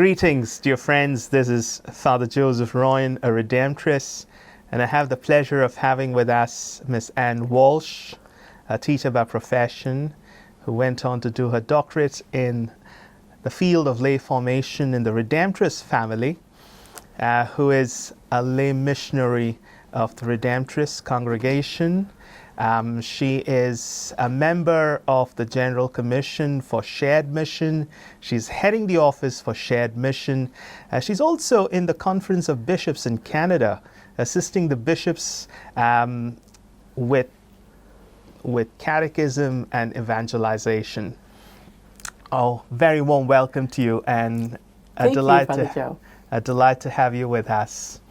Greetings, dear friends. This is Father Joseph Royan, a Redemptorist, and I have the pleasure of having with us Miss Ann Walsh, a teacher by profession, who went on to do her doctorate in the field of lay formation in the Redemptorist family, who is a lay missionary of the Redemptorist congregation. She is a member of the General Commission for Shared Mission. She's heading the Office for Shared Mission. She's also in the Conference of Bishops in Canada, assisting the bishops with catechism and evangelization. Oh, very warm welcome to you, and a delight to have you with us.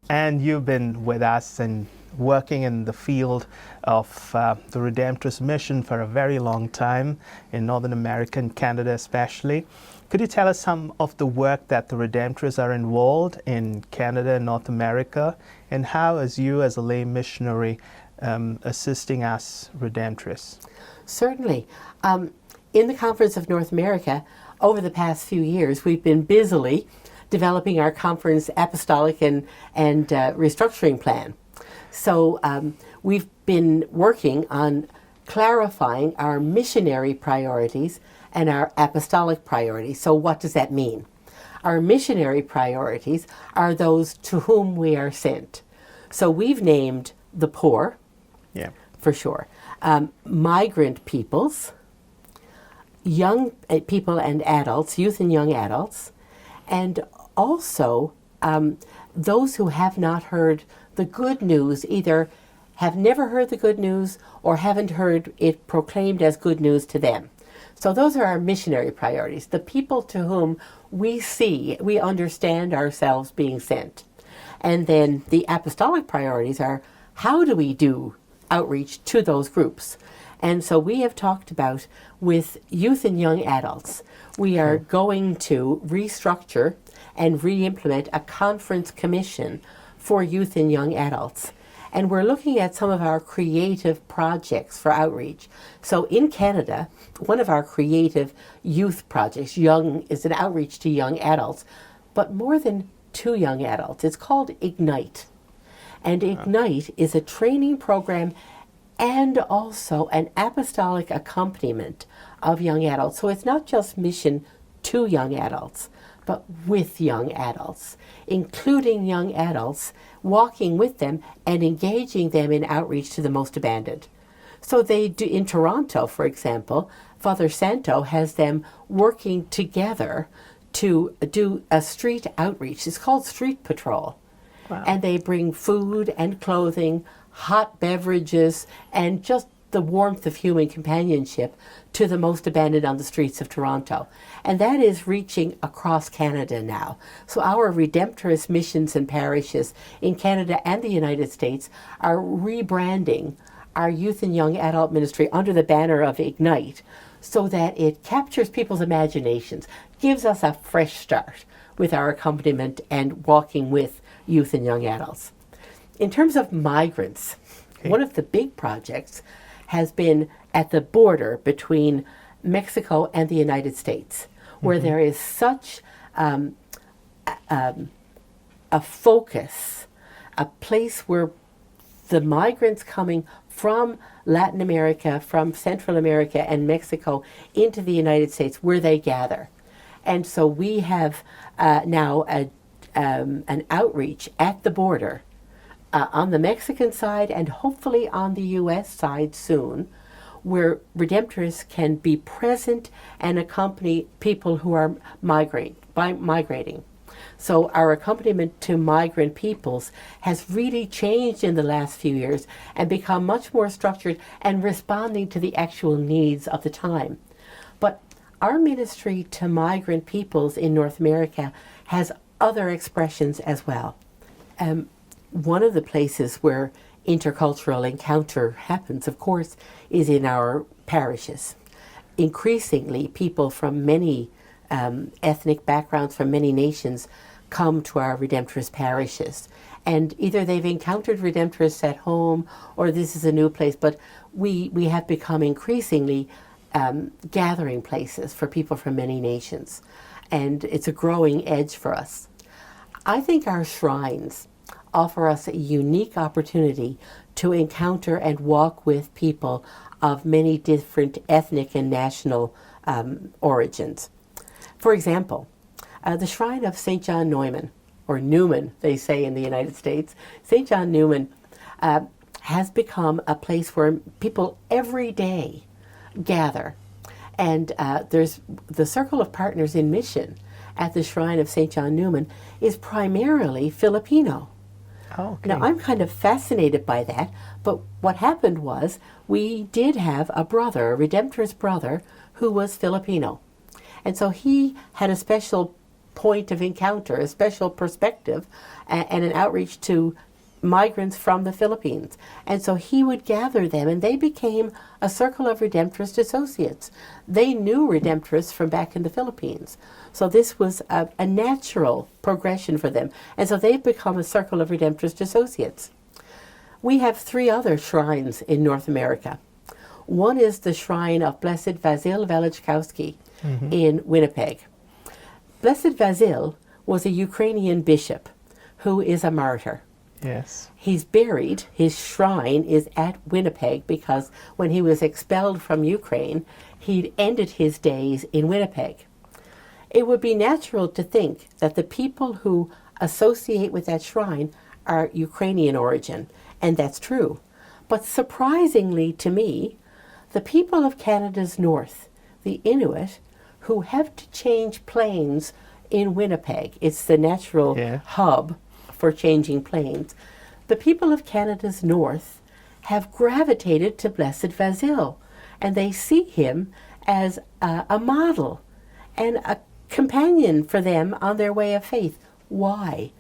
And you've been with us and working in the field of the Redemptorist mission for a very long time in Northern America and Canada especially. Could you tell us some of the work that the Redemptorists are involved in Canada and North America, and how as you as a lay missionary assisting us Redemptorists? Certainly. In the Conference of North America, over the past few years, we've been busily developing our conference apostolic and restructuring plan. So we've been working on clarifying our missionary priorities and our apostolic priorities. So what does that mean? Our missionary priorities are those to whom we are sent. So we've named the poor, for sure, migrant peoples, young people and adults, youth and young adults, and also those who have not heard the good news, either have never heard the good news or haven't heard it proclaimed as good news to them. So those are our missionary priorities, the people to whom we understand ourselves being sent. And then the apostolic priorities are, how do we do outreach to those groups? And so we have talked about, with youth and young adults, we are going to restructure and re-implement a conference commission for youth and young adults. And we're looking at some of our creative projects for outreach. So in Canada, one of our creative youth projects, is an outreach to young adults, but more than to young adults. It's called Ignite. And Ignite is a training program and also an apostolic accompaniment of young adults. So it's not just mission to young adults, but with young adults, including young adults, walking with them and engaging them in outreach to the most abandoned. So they do, in Toronto, for example, Father Santo has them working together to do a street outreach. It's called Street Patrol. Wow. And they bring food and clothing, hot beverages, and just the warmth of human companionship to the most abandoned on the streets of Toronto. And that is reaching across Canada now. So our Redemptorist missions and parishes in Canada and the United States are rebranding our youth and young adult ministry under the banner of Ignite, so that it captures people's imaginations, gives us a fresh start with our accompaniment and walking with youth and young adults. In terms of migrants, one of the big projects has been at the border between Mexico and the United States, where there is such a focus, a place where the migrants coming from Latin America, from Central America and Mexico into the United States, where they gather. And so we have now an outreach at the border on the Mexican side and hopefully on the U.S. side soon, where Redemptorists can be present and accompany people who are migrating. So our accompaniment to migrant peoples has really changed in the last few years and become much more structured and responding to the actual needs of the time. But our ministry to migrant peoples in North America has other expressions as well. One of the places where intercultural encounter happens, of course, is in our parishes. Increasingly, people from many ethnic backgrounds, from many nations, come to our Redemptorist parishes. And either they've encountered Redemptorists at home, or this is a new place, but we have become increasingly gathering places for people from many nations. and it's a growing edge for us. I think our shrines offer us a unique opportunity to encounter and walk with people of many different ethnic and national origins. For example, the shrine of St. John Neumann, or Newman, they say in the United States. St. John Newman has become a place where people every day gather. And there's the circle of partners in mission at the shrine of St. John Newman is primarily Filipino. Oh, okay. Now, I'm kind of fascinated by that, but what happened was we did have a brother, a Redemptorist brother, who was Filipino. And so he had a special point of encounter, a special perspective, and an outreach to migrants from the Philippines. And so he would gather them, and they became a circle of Redemptorist associates. They knew Redemptorists from back in the Philippines. So this was a natural progression for them. And so they've become a circle of Redemptorist associates. We have 3 other shrines in North America. One is the shrine of Blessed Vasil Velichkowski in Winnipeg. Blessed Vasil was a Ukrainian bishop who is a martyr. Yes. He's buried, his shrine is at Winnipeg because when he was expelled from Ukraine, he'd ended his days in Winnipeg. It would be natural to think that the people who associate with that shrine are Ukrainian origin, and that's true. But surprisingly to me, the people of Canada's north, the Inuit, who have to change planes in Winnipeg, it's the natural hub for changing planes, the people of Canada's north have gravitated to Blessed Vasil, and they see him as a model and a companion for them on their way of faith. Why?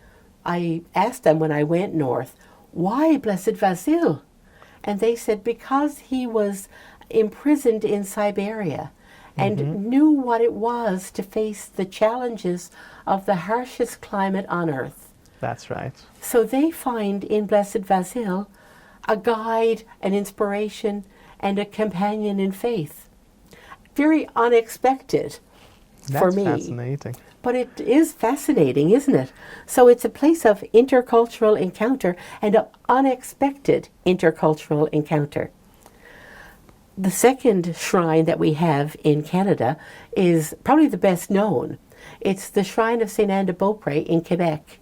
I asked them when I went north, why Blessed Vasil? And they said because he was imprisoned in Siberia and knew what it was to face the challenges of the harshest climate on earth. That's right. So they find in Blessed Vasil a guide, an inspiration, and a companion in faith. Very unexpected for me. That's fascinating. But it is fascinating, isn't it? So it's a place of intercultural encounter and an unexpected intercultural encounter. The second shrine that we have in Canada is probably the best known. It's the Shrine of St. Anne de Beaupré in Quebec.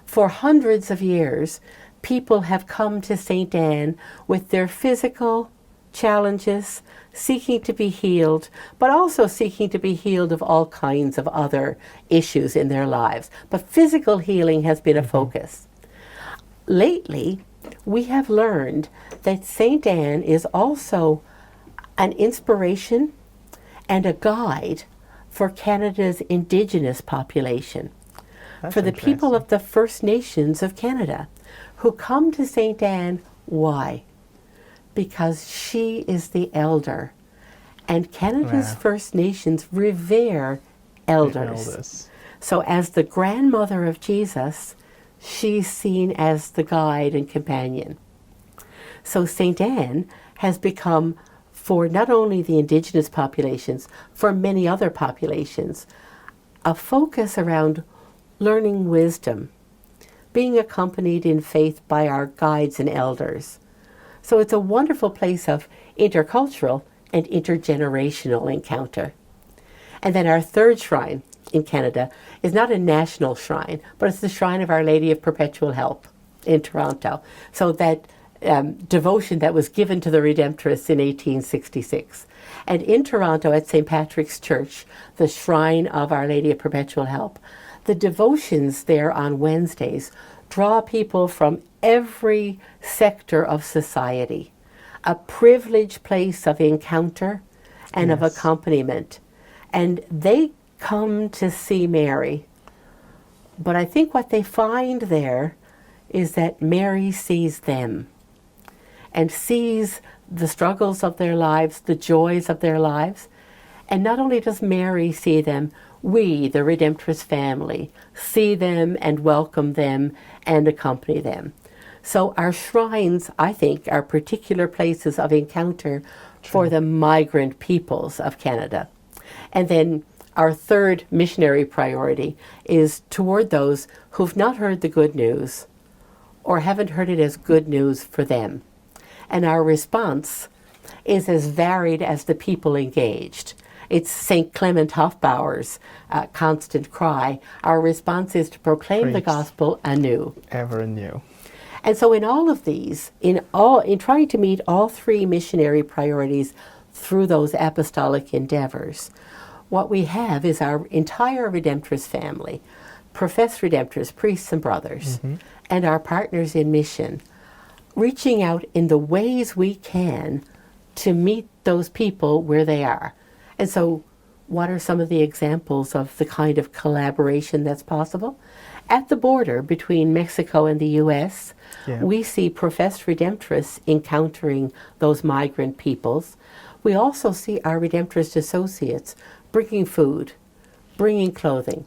For hundreds of years, people have come to St. Anne with their physical challenges, seeking to be healed, but also seeking to be healed of all kinds of other issues in their lives. But physical healing has been a focus. Lately, we have learned that St. Anne is also an inspiration and a guide for Canada's Indigenous population. That's for the people interesting. of the First Nations of Canada who come to St. Anne. Why? Because she is the elder. And Canada's First Nations revere elders. So as the grandmother of Jesus, she's seen as the guide and companion. So St. Anne has become, for not only the Indigenous populations, for many other populations, a focus around learning wisdom, being accompanied in faith by our guides and elders. So it's a wonderful place of intercultural and intergenerational encounter. And then our third shrine in Canada is not a national shrine, but it's the Shrine of Our Lady of Perpetual Help in Toronto. So that devotion that was given to the Redemptorists in 1866. And in Toronto at St. Patrick's Church, the Shrine of Our Lady of Perpetual Help, the devotions there on Wednesdays draw people from every sector of society, a privileged place of encounter and of accompaniment. And they come to see Mary. But I think what they find there is that Mary sees them and sees the struggles of their lives, the joys of their lives. And not only does Mary see them, we, the Redemptorist family, see them and welcome them and accompany them. So our shrines, I think, are particular places of encounter for the migrant peoples of Canada. And then Our third missionary priority is toward those who've not heard the good news or haven't heard it as good news for them. And our response is as varied as the people engaged. It's St. Clement Hofbauer's constant cry. Our response is to proclaim the gospel anew. Ever anew. And so in all of these, in trying to meet all three missionary priorities through those apostolic endeavors, what we have is our entire Redemptorist family, professed Redemptorists, priests and brothers, and our partners in mission, reaching out in the ways we can to meet those people where they are. And so what are some of the examples of the kind of collaboration that's possible? At the border between Mexico and the U.S., we see professed Redemptorists encountering those migrant peoples. We also see our Redemptorist associates bringing food, bringing clothing,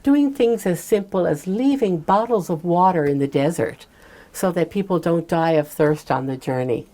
doing things as simple as leaving bottles of water in the desert so that people don't die of thirst on the journey.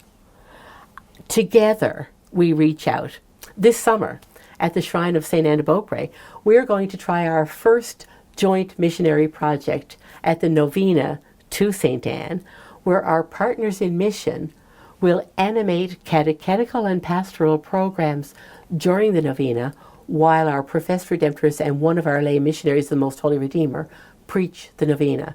Together, we reach out. This summer, at the Shrine of St. Anne de Beaupré, we're going to try our first joint missionary project at the Novena to St. Anne, where our partners in mission will animate catechetical and pastoral programs during the Novena, while our professed Redemptorists and one of our lay missionaries, the Most Holy Redeemer, preach the Novena.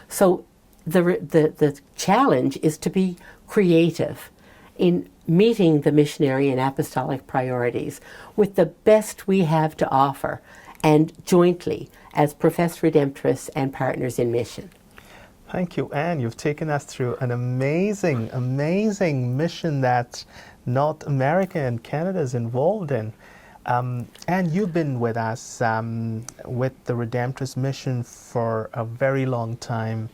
So the challenge is to be creative in meeting the missionary and apostolic priorities with the best we have to offer, and jointly as professed Redemptorists and partners in mission. Thank you, Anne. You've taken us through an amazing, amazing mission that North America and Canada is involved in. And you've been with us with the Redemptorist mission for a very long time.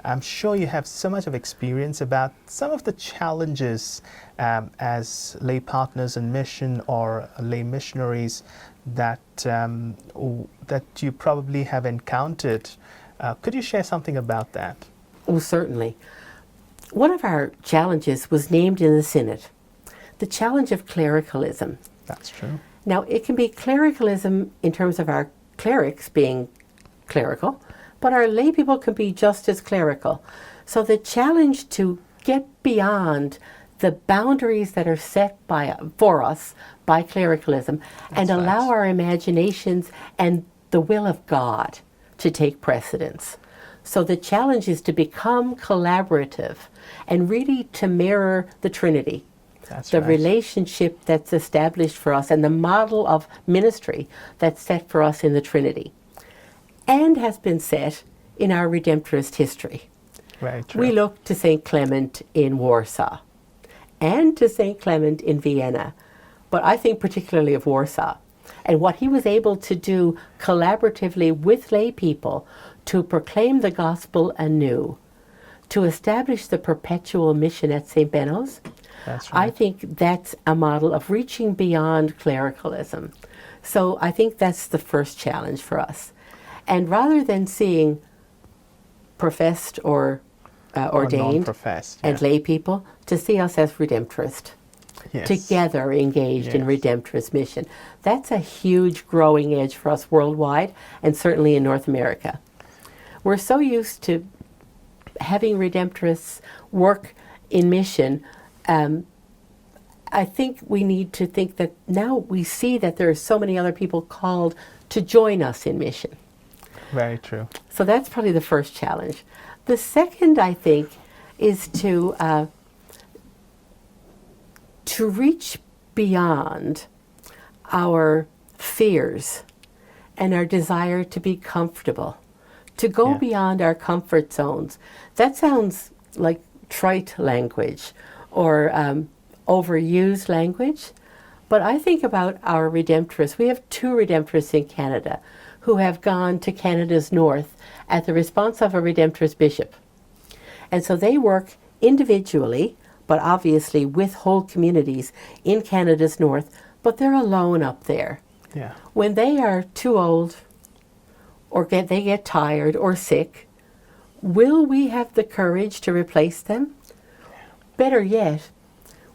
I'm sure you have so much of experience about some of the challenges as lay partners in mission or lay missionaries that you probably have encountered. Could you share something about that? Oh, certainly. One of our challenges was named in the Synod, the challenge of clericalism. That's true. Now, it can be clericalism in terms of our clerics being clerical, but our lay people can be just as clerical. So the challenge to get beyond the boundaries that are set for us by clericalism and allow our imaginations and the will of God to take precedence. So the challenge is to become collaborative and really to mirror the Trinity. The relationship that's established for us and the model of ministry that's set for us in the Trinity and has been set in our Redemptorist history. Very true. We look to St. Clement in Warsaw and to St. Clement in Vienna, but I think particularly of Warsaw and what he was able to do collaboratively with lay people to proclaim the gospel anew, to establish the perpetual mission at St. Benno's. That's right. I think that's a model of reaching beyond clericalism. So I think that's the first challenge for us. And rather than seeing professed or ordained and lay people, to see us as Redemptorist, together engaged in Redemptorist mission. That's a huge growing edge for us worldwide and certainly in North America. We're so used to having Redemptorists work in mission. I think we need to think that now we see that there are so many other people called to join us in mission. Very true. So that's probably the first challenge. The second, I think, is to reach beyond our fears and our desire to be comfortable, to go beyond our comfort zones. That sounds like trite language or overused language, but I think about our Redemptorists. We have 2 Redemptorists in Canada who have gone to Canada's north at the response of a Redemptorist bishop. And so they work individually, but obviously with whole communities in Canada's north, but they're alone up there. Yeah. When they are too old or they get tired or sick, will we have the courage to replace them? Better yet,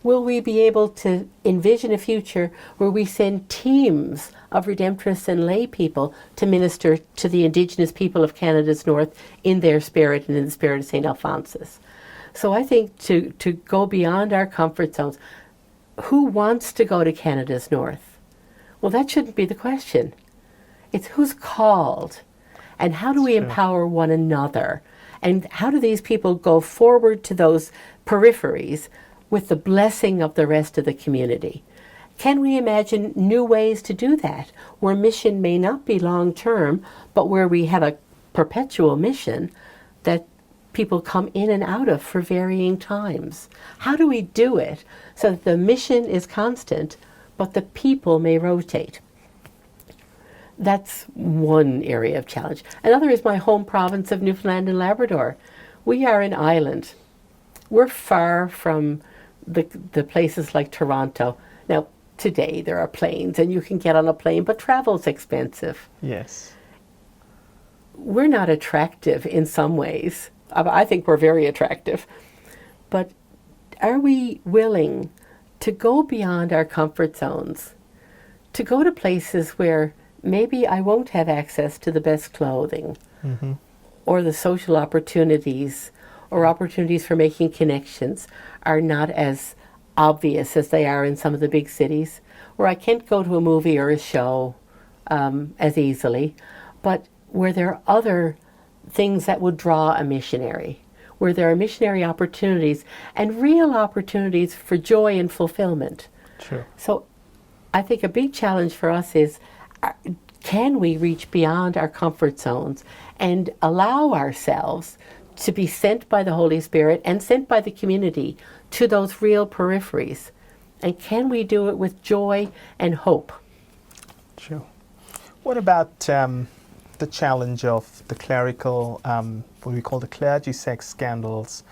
Will we be able to envision a future where we send teams of Redemptorists and lay people to minister to the Indigenous people of Canada's North in their spirit and in the spirit of St. Alphonsus? So I think to go beyond our comfort zones, who wants to go to Canada's North? Well, that shouldn't be the question. It's who's called, and how do we empower one another? And how do these people go forward to those peripheries with the blessing of the rest of the community? Can we imagine new ways to do that, where mission may not be long-term, but where we have a perpetual mission that people come in and out of for varying times? How do we do it so that the mission is constant, but the people may rotate? That's one area of challenge. Another is my home province of Newfoundland and Labrador. We are an island. We're far from the places like Toronto. Now, today there are planes and you can get on a plane, but travel's expensive. Yes. We're not attractive in some ways. I think we're very attractive. But are we willing to go beyond our comfort zones, to go to places where maybe I won't have access to the best clothing, or the social opportunities or opportunities for making connections are not as obvious as they are in some of the big cities, where I can't go to a movie or a show as easily, but where there are other things that would draw a missionary, where there are missionary opportunities and real opportunities for joy and fulfillment. True. So I think a big challenge for us is, can we reach beyond our comfort zones and allow ourselves to be sent by the Holy Spirit and sent by the community to those real peripheries? And can we do it with joy and hope? True. What about the challenge of the clerical, what we call the clergy sex scandals,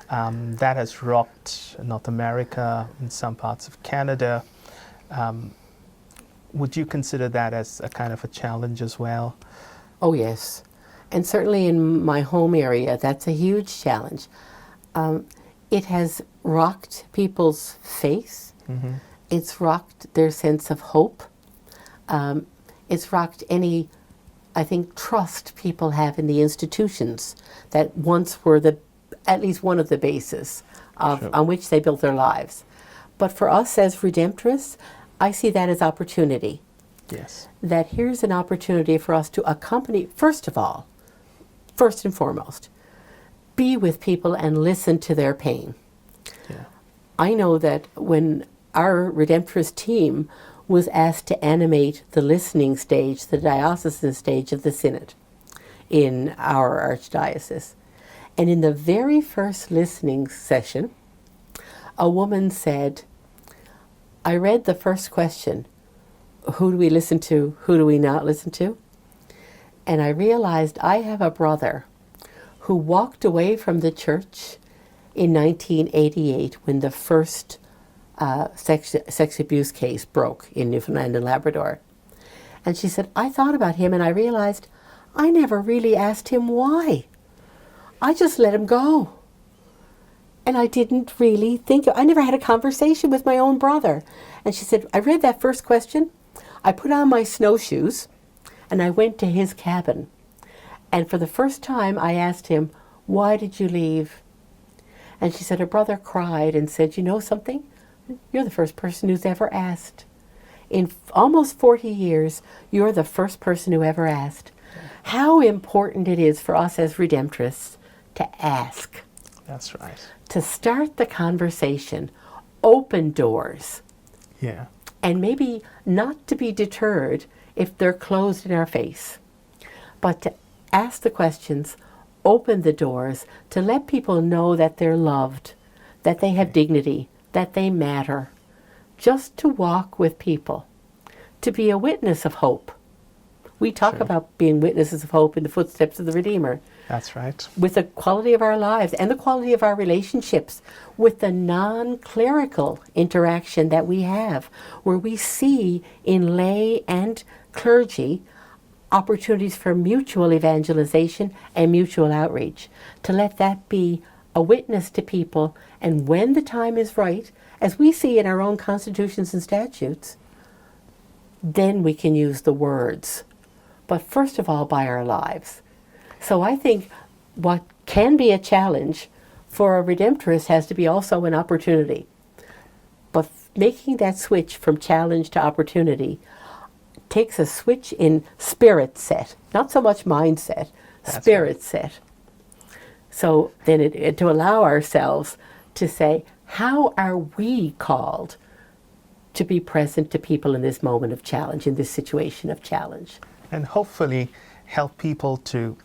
that has rocked North America and some parts of Canada? Would you consider that as a kind of a challenge as well? Oh, yes. And certainly in my home area, that's a huge challenge. It has rocked people's faith. It's rocked their sense of hope. It's rocked any, I think, trust people have in the institutions that once were at least one of the bases on which they built their lives. But for us as Redemptorists, I see that as opportunity. Yes. That here's an opportunity for us to accompany, first and foremost, be with people and listen to their pain. Yeah. I know that when our Redemptorist team was asked to animate the listening stage, the diocesan stage of the Synod in our archdiocese, and in the very first listening session, a woman said, I read the first question, who do we listen to, who do we not listen to? And I realized I have a brother who walked away from the church in 1988 when the first sex abuse case broke in Newfoundland and Labrador. And she said, I thought about him and I realized I never really asked him why. I just let him go. And I didn't really think, I never had a conversation with my own brother. And she said, I read that first question, I put on my snowshoes, and I went to his cabin. And for the first time, I asked him, why did you leave? And she said, her brother cried and said, you know something? You're the first person who's ever asked. In almost 40 years, you're the first person who ever asked. How important it is for us as Redemptorists to ask. That's right. To start the conversation, open doors. Yeah. And maybe not to be deterred if they're closed in our face, but to ask the questions, open the doors, to let people know that they're loved, that they have dignity, that they matter. Just to walk with people, to be a witness of hope. We talk about being witnesses of hope in the footsteps of the Redeemer. That's right. With the quality of our lives and the quality of our relationships, with the non-clerical interaction that we have, where we see in lay and clergy opportunities for mutual evangelization and mutual outreach, to let that be a witness to people, and when the time is right, as we see in our own constitutions and statutes, then we can use the words. But first of all, by our lives. So I think what can be a challenge for a Redemptorist has to be also an opportunity. But making that switch from challenge to opportunity takes a switch in spirit set, not so much mindset, spirit set. So then to allow ourselves to say, how are we called to be present to people in this moment of challenge, in this situation of challenge? And hopefully help people to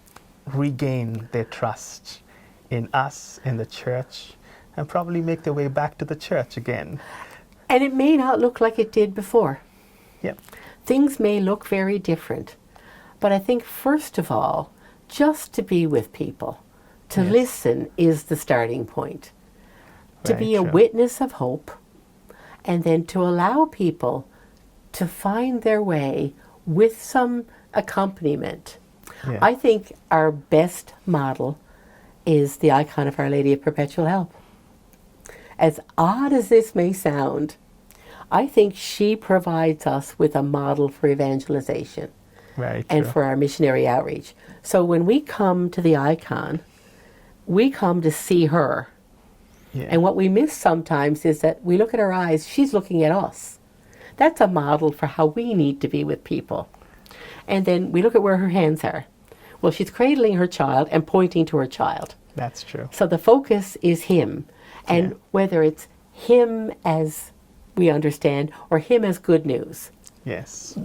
regain their trust in us, in the church, and probably make their way back to the church again. And it may not look like it did before. Yep. Things may look very different. But I think, first of all, just to be with people, to listen is the starting point. To be a witness of hope, and then to allow people to find their way with some accompaniment. Yeah. I think our best model is the icon of Our Lady of Perpetual Help. As odd as this may sound, I think she provides us with a model for evangelization and for our missionary outreach. So when we come to the icon, we come to see her. Yeah. And what we miss sometimes is that we look at her eyes, she's looking at us. That's a model for how we need to be with people. And then we look at where her hands are. Well, she's cradling her child and pointing to her child. That's true. So the focus is him. And whether it's him as we understand or him as good news, Yes.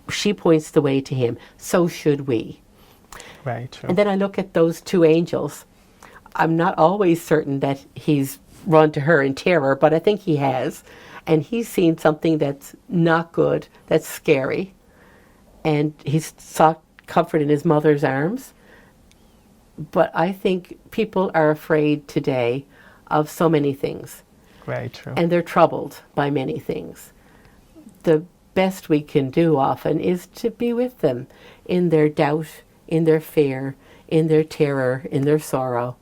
she points the way to him. So should we. Right. True. And then I look at those two angels. I'm not always certain that he's run to her in terror, but I think he has. And he's seen something that's not good, that's scary. And he's sought comfort in his mother's arms. But I think people are afraid today of so many things. Right. True. And they're troubled by many things. The best we can do often is to be with them in their doubt, in their fear, in their terror, in their sorrow,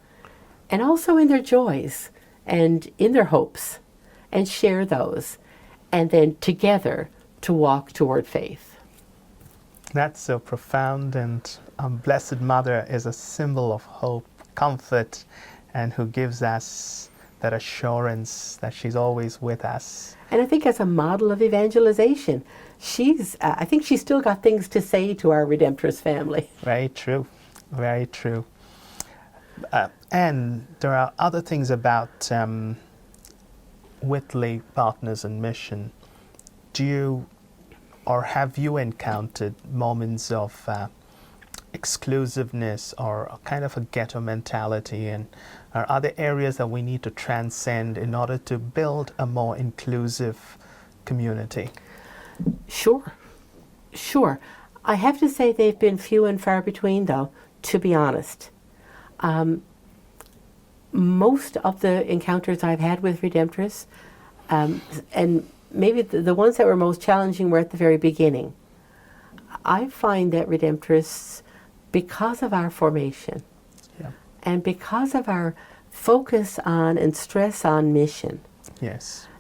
and also in their joys and in their hopes, and share those, and then together to walk toward faith. That's so profound, and Blessed Mother is a symbol of hope, comfort, and who gives us that assurance that she's always with us. And I think as a model of evangelization, I think she's still got things to say to our Redemptorist family. Very true. Very true. And there are other things about with lay partners in mission. Do you or have you encountered moments of exclusiveness or a kind of a ghetto mentality, and are other areas that we need to transcend in order to build a more inclusive community? Sure. I have to say they've been few and far between, though, to be honest. Most of the encounters I've had with Redemptorists, and maybe the ones that were most challenging were at the very beginning. I find that Redemptorists, because of our formation and because of our focus on and stress on mission,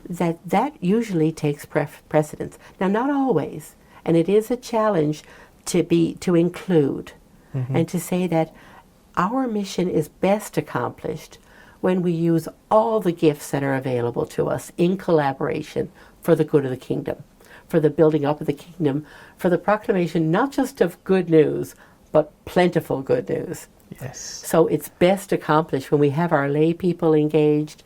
that usually takes precedence. Now, not always, and it is a challenge to include and to say that our mission is best accomplished when we use all the gifts that are available to us in collaboration for the good of the kingdom, for the building up of the kingdom, for the proclamation not just of good news, but plentiful good news. Yes. So it's best accomplished when we have our lay people engaged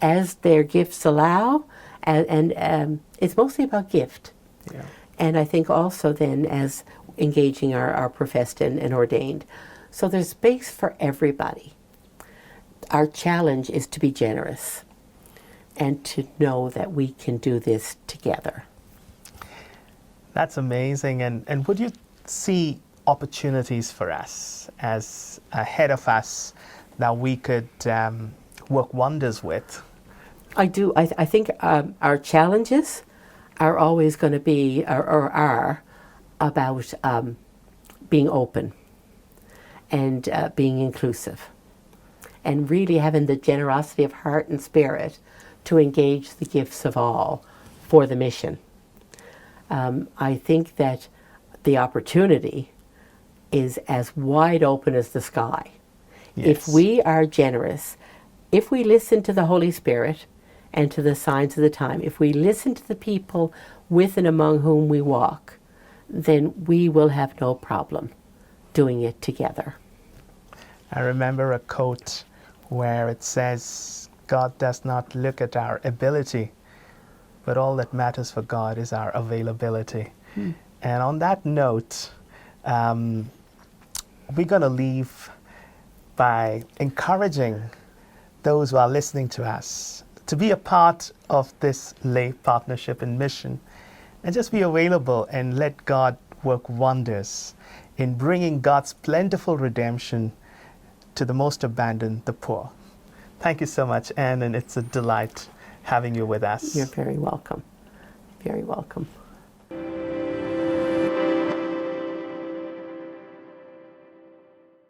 as their gifts allow, and it's mostly about gift. Yeah. And I think also then as engaging our professed and ordained. So there's space for everybody. Our challenge is to be generous and to know that we can do this together. That's amazing. And would you see opportunities for us as ahead of us that we could work wonders with? I do. I think our challenges are always going to be, or are, about being open and being inclusive, and really having the generosity of heart and spirit to engage the gifts of all for the mission. I think that the opportunity is as wide open as the sky. Yes. If we are generous, if we listen to the Holy Spirit and to the signs of the time, if we listen to the people with and among whom we walk, then we will have no problem doing it together. I remember a quote where it says, God does not look at our ability, but all that matters for God is our availability. And on that note, we're going to leave by encouraging those who are listening to us to be a part of this lay partnership and mission, and just be available and let God work wonders in bringing God's plentiful redemption to the most abandoned, the poor. Thank you so much, Ann, and it's a delight having you with us. You're very welcome. Very welcome.